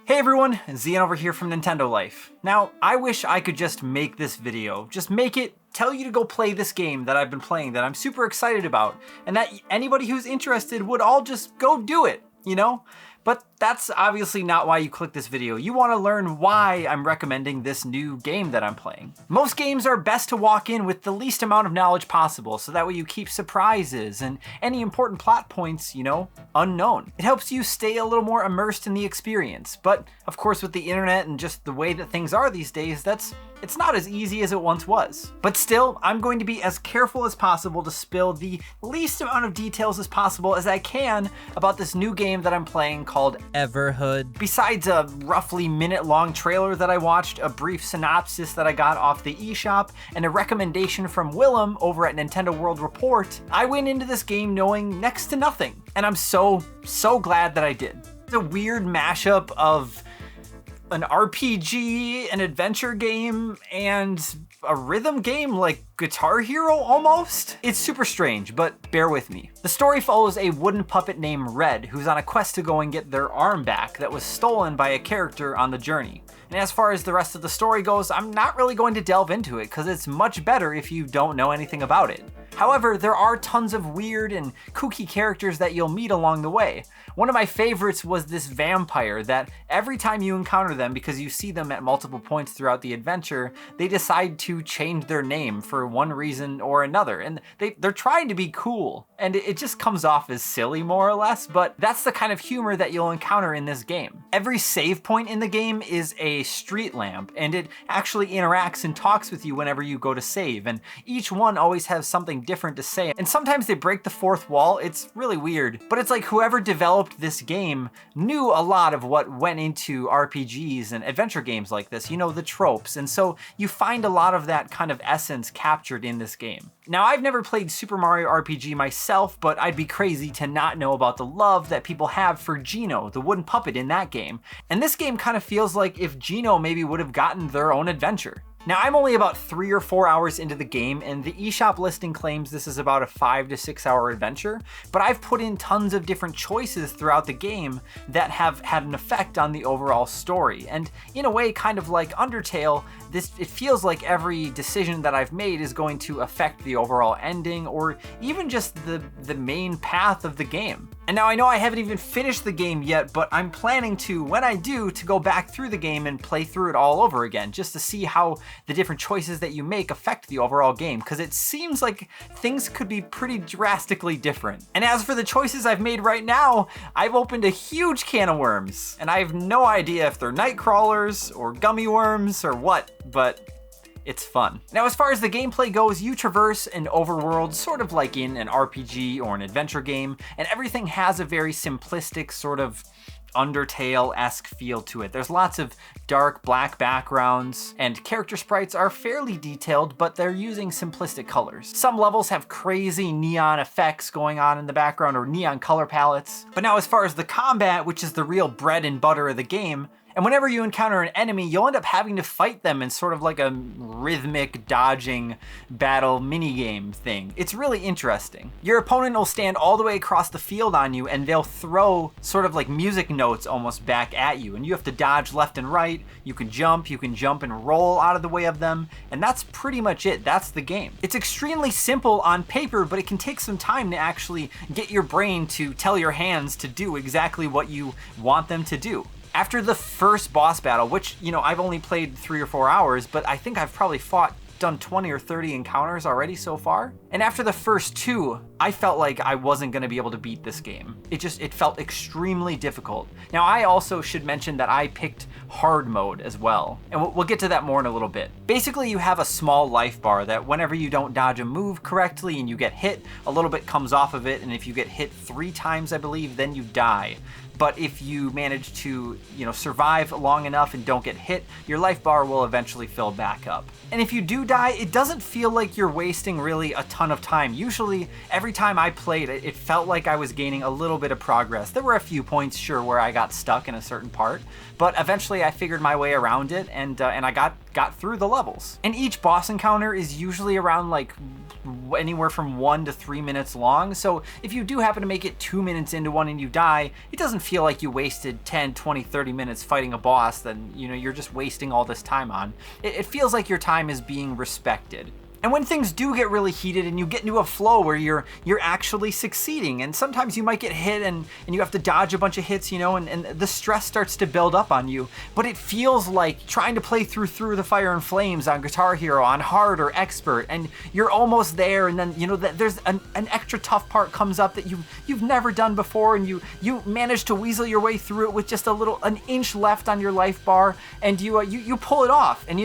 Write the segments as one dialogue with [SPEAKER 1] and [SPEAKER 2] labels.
[SPEAKER 1] Hey everyone, Geno over here from Nintendo Life. Now, I wish I could just make this video, just make it, tell you to go play this game that I've been playing that I'm super excited about, and that anybody who's interested would all just go do it, you know? But that's obviously not why you click this video. You want to learn why I'm recommending this new game that I'm playing. Most games are best to walk in with the least amount of knowledge possible, so that way you keep surprises and any important plot points, you know, unknown. It helps you stay a little more immersed in the experience, but of course with the internet and just the way that things are these days, it's not as easy as it once was. But still, I'm going to be as careful as possible to spill the least amount of details as possible as I can about this new game that I'm playing called Everhood. Besides a roughly minute-long trailer that I watched, a brief synopsis that I got off the eShop, and a recommendation from Willem over at Nintendo World Report, I went into this game knowing next to nothing. And I'm so glad that I did. It's a weird mashup of an RPG, an adventure game, and a rhythm game like Guitar Hero almost? It's super strange, but bear with me. The story follows a wooden puppet named Red, who's on a quest to go and get their arm back that was stolen by a character on the journey. And as far as the rest of the story goes, I'm not really going to delve into it because it's much better if you don't know anything about it. However, there are tons of weird and kooky characters that you'll meet along the way. One of my favorites was this vampire that every time you encounter them, because you see them at multiple points throughout the adventure, they decide to change their name for one reason or another. And they're trying to be cool, and it just comes off as silly more or less, but that's the kind of humor that you'll encounter in this game. Every save point in the game is a street lamp, and it actually interacts and talks with you whenever you go to save, and each one always has something different to say. And sometimes they break the fourth wall. It's really weird, but it's like whoever developed this game knew a lot of what went into RPGs and adventure games like this, you know, the tropes, and so you find a lot of that kind of essence captured in this game. Now, I've never played Super Mario RPG myself, but I'd be crazy to not know about the love that people have for Geno, the wooden puppet in that game. And this game kind of feels like if Geno maybe would have gotten their own adventure. Now, I'm only about 3 or 4 hours into the game, and the eShop listing claims this is about a 5 to 6 hour adventure, but I've put in tons of different choices throughout the game that have had an effect on the overall story. And in a way, kind of like Undertale, it feels like every decision that I've made is going to affect the overall ending, or even just the main path of the game. And now I know I haven't even finished the game yet, but I'm planning to, when I do, to go back through the game and play through it all over again, just to see how the different choices that you make affect the overall game, because it seems like things could be pretty drastically different. And as for the choices I've made right now, I've opened a huge can of worms, and I have no idea if they're night crawlers or gummy worms or what, but it's fun. Now, as far as the gameplay goes, you traverse an overworld, sort of like in an RPG or an adventure game, and everything has a very simplistic sort of Undertale-esque feel to it. There's lots of dark black backgrounds, and character sprites are fairly detailed, but they're using simplistic colors. Some levels have crazy neon effects going on in the background, or neon color palettes. But now, as far as the combat, which is the real bread and butter of the game, and whenever you encounter an enemy, you'll end up having to fight them in sort of like a rhythmic dodging battle minigame thing. It's really interesting. Your opponent will stand all the way across the field on you, and they'll throw sort of like music notes almost back at you, and you have to dodge left and right. You can jump and roll out of the way of them, and that's pretty much it. That's the game. It's extremely simple on paper, but it can take some time to actually get your brain to tell your hands to do exactly what you want them to do. After the first boss battle, which, you know, I've only played 3 or 4 hours, but I think I've probably done 20 or 30 encounters already so far. And after the first 2, I felt like I wasn't gonna be able to beat this game. It felt extremely difficult. Now, I also should mention that I picked hard mode as well, and we'll get to that more in a little bit. Basically, you have a small life bar that whenever you don't dodge a move correctly and you get hit, a little bit comes off of it, and if you get hit 3 times, I believe, then you die. But if you manage to, you know, survive long enough and don't get hit, your life bar will eventually fill back up. And if you do die, it doesn't feel like you're wasting really a ton of time. Usually, every time I played it, it felt like I was gaining a little bit of progress. There were a few points, sure, where I got stuck in a certain part, but eventually I figured my way around it, and I got got through the levels. And each boss encounter is usually around like anywhere from 1 to 3 minutes long, so if you do happen to make it 2 minutes into one and you die, it doesn't feel like you wasted 10, 20, 30 minutes fighting a boss that you're just wasting all this time on. It feels like your time is being respected. And when things do get really heated and you get into a flow where you're actually succeeding, and sometimes you might get hit and you have to dodge a bunch of hits, and the stress starts to build up on you, but it feels like trying to play through the fire and flames on Guitar Hero on hard or expert, and you're almost there, and then that there's an extra tough part comes up that you've never done before, and you manage to weasel your way through it with just an inch left on your life bar, and you pull it off, and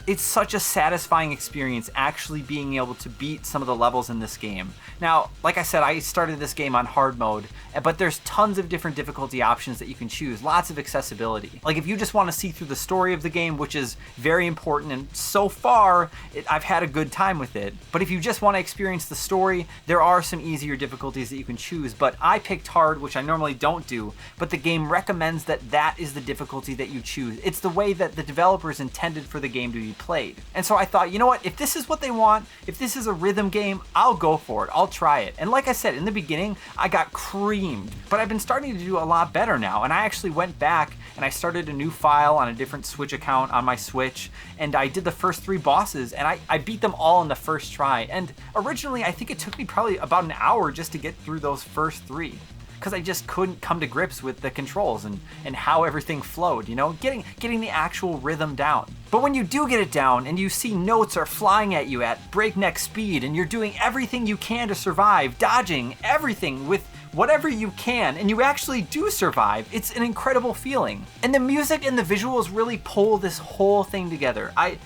[SPEAKER 1] it's such a satisfying experience actually being able to beat some of the levels in this game. Now, like I said, I started this game on hard mode, but there's tons of different difficulty options that you can choose, lots of accessibility. Like if you just want to see through the story of the game, which is very important, and so far, I've had a good time with it. But if you just want to experience the story, there are some easier difficulties that you can choose, but I picked hard, which I normally don't do, but the game recommends that is the difficulty that you choose. It's the way that the developers intended for the game to be played. And so I thought, you know what, if this is what they want, if this is a rhythm game, I'll go for it. I'll try it. And like I said, in the beginning, I got creamed, but I've been starting to do a lot better now. And I actually went back and I started a new file on a different Switch account on my Switch, and I did the first 3 bosses, and I beat them all in the first try. And originally, I think it took me probably about an hour just to get through those first 3. Because I just couldn't come to grips with the controls and how everything flowed, getting the actual rhythm down. But when you do get it down and you see notes are flying at you at breakneck speed and you're doing everything you can to survive, dodging everything with whatever you can, and you actually do survive, it's an incredible feeling. And the music and the visuals really pull this whole thing together. I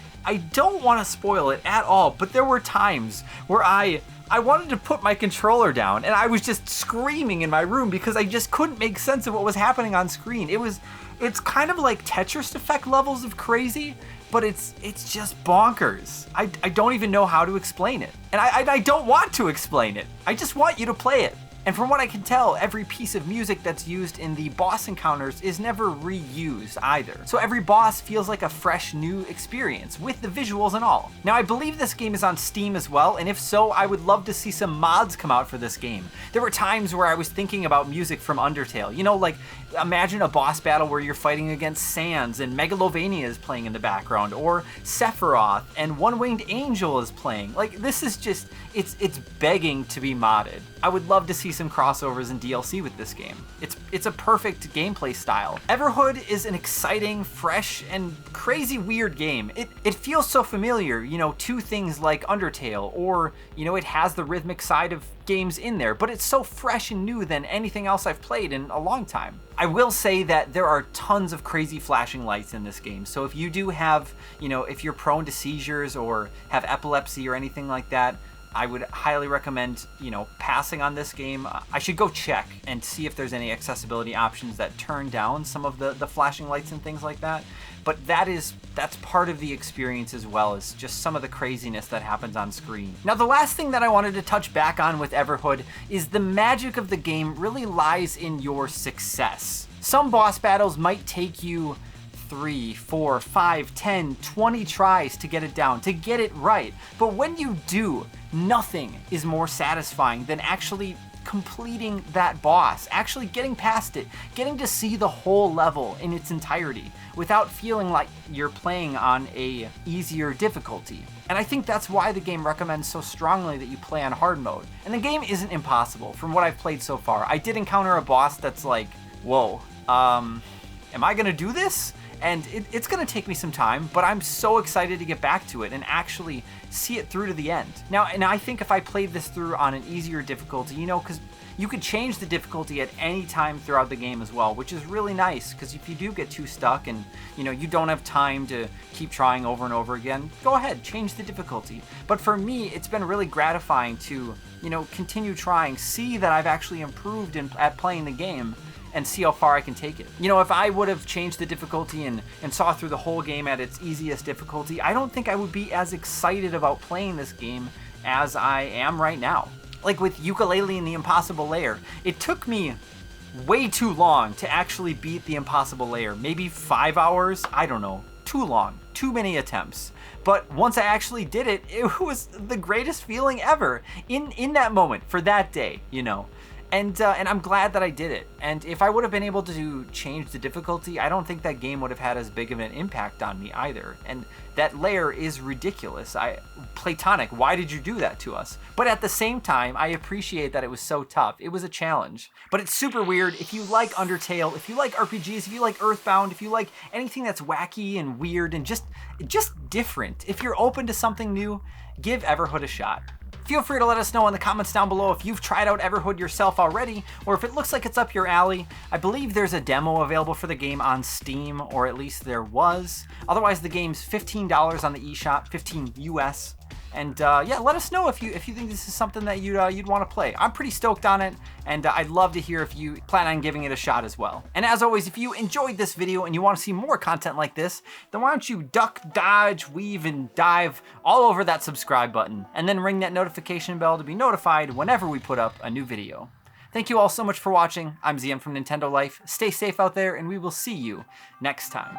[SPEAKER 1] don't want to spoil it at all, but there were times where I wanted to put my controller down and I was just screaming in my room because I just couldn't make sense of what was happening on screen. It's kind of like Tetris Effect levels of crazy, but it's just bonkers. I don't even know how to explain it. And I don't want to explain it. I just want you to play it. And from what I can tell, every piece of music that's used in the boss encounters is never reused either. So every boss feels like a fresh new experience with the visuals and all. Now I believe this game is on Steam as well, and if so, I would love to see some mods come out for this game. There were times where I was thinking about music from Undertale. Like imagine a boss battle where you're fighting against Sans and Megalovania is playing in the background, or Sephiroth and One-Winged Angel is playing. Like this is just, it's begging to be modded. I would love to see some crossovers and DLC with this game. It's a perfect gameplay style. Everhood is an exciting, fresh, and crazy weird game. It feels so familiar, to things like Undertale, or, it has the rhythmic side of games in there, but it's so fresh and new than anything else I've played in a long time. I will say that there are tons of crazy flashing lights in this game, so if you do have, if you're prone to seizures or have epilepsy or anything like that, I would highly recommend, passing on this game. I should go check and see if there's any accessibility options that turn down some of the flashing lights and things like that. But that's part of the experience as well, as just some of the craziness that happens on screen. Now, the last thing that I wanted to touch back on with Everhood is the magic of the game really lies in your success. Some boss battles might take you 3, 4, 5, 10, 20 tries to get it down, to get it right. But when you do, nothing is more satisfying than actually completing that boss, actually getting past it, getting to see the whole level in its entirety without feeling like you're playing on a easier difficulty. And I think that's why the game recommends so strongly that you play on hard mode. And the game isn't impossible from what I've played so far. I did encounter a boss that's like, whoa, am I gonna do this? And it's gonna take me some time, but I'm so excited to get back to it and actually see it through to the end. Now, and I think if I played this through on an easier difficulty, because you could change the difficulty at any time throughout the game as well, which is really nice, because if you do get too stuck and you don't have time to keep trying over and over again, go ahead, change the difficulty. But for me, it's been really gratifying to continue trying, see that I've actually improved at playing the game, and see how far I can take it. If I would have changed the difficulty and saw through the whole game at its easiest difficulty, I don't think I would be as excited about playing this game as I am right now. Like with Yooka-Laylee and the Impossible Lair, it took me way too long to actually beat the Impossible Lair. Maybe 5 hours? I don't know. Too long too many attempts. But once I actually did it, it was the greatest feeling ever in that moment for that day, you know. And I'm glad that I did it. And if I would have been able to change the difficulty, I don't think that game would have had as big of an impact on me either. And that layer is ridiculous. Platonic, why did you do that to us? But at the same time, I appreciate that it was so tough. It was a challenge. But it's super weird. If you like Undertale, if you like RPGs, if you like Earthbound, if you like anything that's wacky and weird and just different, if you're open to something new, give Everhood a shot. Feel free to let us know in the comments down below if you've tried out Everhood yourself already, or if it looks like it's up your alley. I believe there's a demo available for the game on Steam, or at least there was. Otherwise, the game's $15 on the eShop, 15 US. And yeah, let us know if you think this is something that you'd want to play. I'm pretty stoked on it, and I'd love to hear if you plan on giving it a shot as well. And as always, if you enjoyed this video and you want to see more content like this, then why don't you duck, dodge, weave, and dive all over that subscribe button, and then ring that notification bell to be notified whenever we put up a new video. Thank you all so much for watching. I'm ZM from Nintendo Life. Stay safe out there, and we will see you next time.